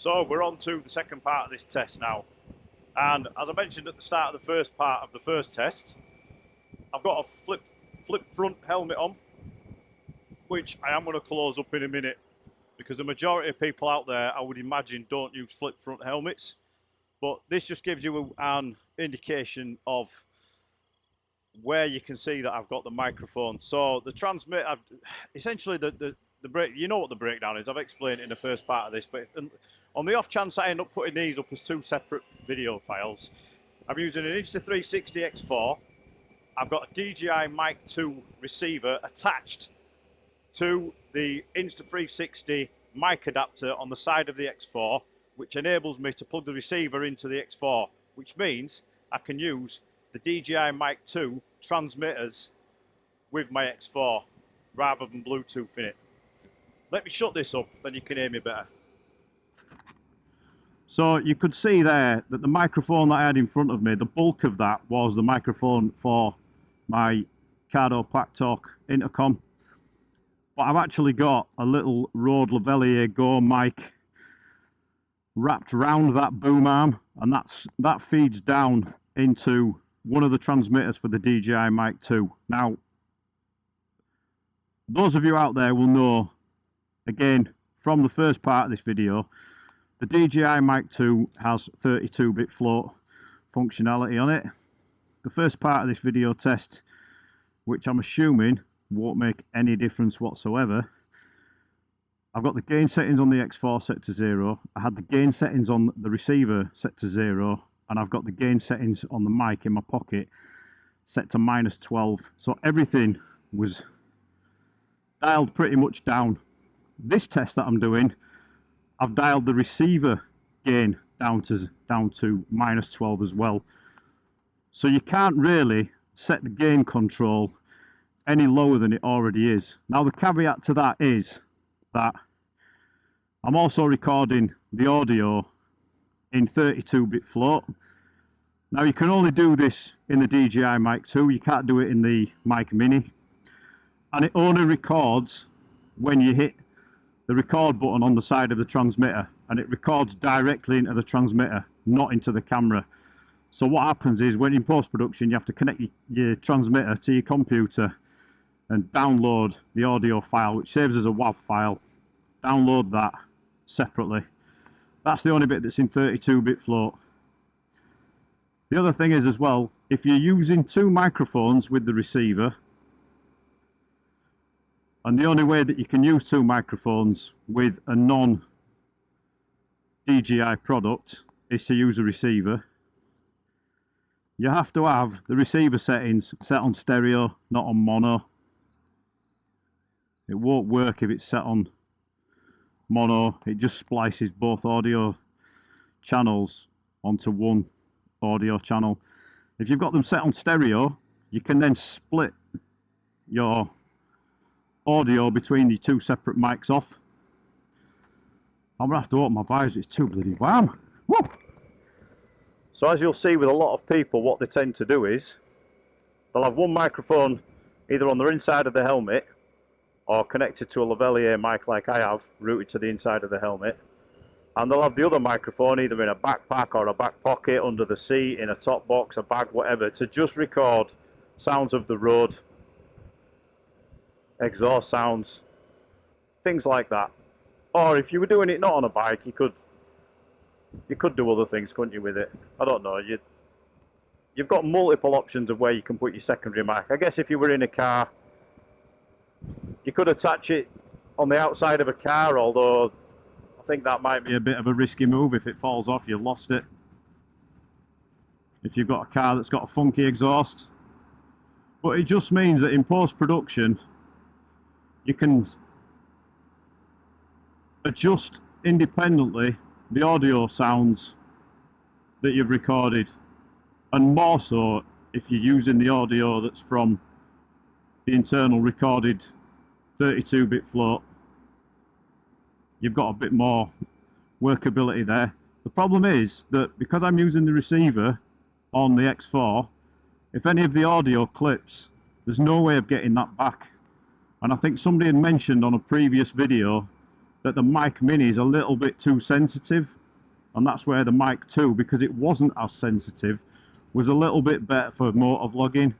So we're on to the second part of this test now. And as I mentioned at the start of the first part of the first test, I've got a flip front helmet on, which I am going to close up in a minute, because the majority of people out there, I would imagine, don't use flip front helmets. But this just gives you an indication of where you can see that I've got the microphone. So the transmit, essentially the break, you know what the breakdown is. I've explained it in the first part of this, but on the off chance I end up putting these up as two separate video files, I'm using an Insta360 X4. I've got a DJI Mic 2 receiver attached to the Insta360 mic adapter on the side of the X4, which enables me to plug the receiver into the X4, which means I can use the DJI Mic 2 transmitters with my X4 rather than Bluetooth in it. Let me shut this up, then you can hear me better. So you could see there that the microphone that I had in front of me, the bulk of that was the microphone for my Cardo Pack Talk intercom. But I've actually got a little Rode Lavalier Go mic wrapped round that boom arm, and that feeds down into one of the transmitters for the DJI Mic 2. Now, those of you out there will know, again, from the first part of this video, the DJI Mic 2 has 32-bit float functionality on it. The first part of this video test, which I'm assuming won't make any difference whatsoever, I've got the gain settings on the X4 set to 0. I had the gain settings on the receiver set to 0, and I've got the gain settings on the mic in my pocket set to -12. So everything was dialed pretty much down. This test that I'm doing, I've dialed the receiver gain down to -12 as well. So you can't really set the gain control any lower than it already is. Now the caveat to that is that I'm also recording the audio in 32-bit float. Now you can only do this in the DJI Mic 2, you can't do it in the Mic Mini. And it only records when you hit the record button on the side of the transmitter, and it records directly into the transmitter, not into the camera. So what happens is, when in post-production you have to connect your transmitter to your computer and download the audio file, which saves as a WAV file. Download that separately. That's the only bit that's in 32-bit float. The other thing is as well, if you're using two microphones with the receiver, and the only way that you can use two microphones with a non-DJI product is to use a receiver, you have to have the receiver settings set on stereo, not on mono. It won't work if it's set on mono. It just splices both audio channels onto one audio channel. If you've got them set on stereo, you can then split your audio between the two separate mics off. I'm gonna have to open my visor, it's too bloody warm. Woo! So as you'll see with a lot of people, what they tend to do is they'll have one microphone either on the inside of the helmet or connected to a lavalier mic like I have, routed to the inside of the helmet, and they'll have the other microphone either in a backpack or a back pocket, under the seat, in a top box, a bag, whatever, to just record sounds of the road, exhaust sounds, things like that. Or if you were doing it not on a bike, you could do other things, couldn't you, with it? I don't know. You've got multiple options of where you can put your secondary mic. I guess if you were in a car, you could attach it on the outside of a car, although I think that might be a bit of a risky move. If it falls off, you've lost it. If you've got a car that's got a funky exhaust. But it just means that in post-production, you can adjust independently the audio sounds that you've recorded, and more so if you're using the audio that's from the internal recorded 32-bit float. You've got a bit more workability there. The problem is that because I'm using the receiver on the X4, if any of the audio clips, there's no way of getting that back. And I think somebody had mentioned on a previous video that the Mic Mini is a little bit too sensitive, and that's where the Mic 2, because it wasn't as sensitive, was a little bit better for motor vlogging.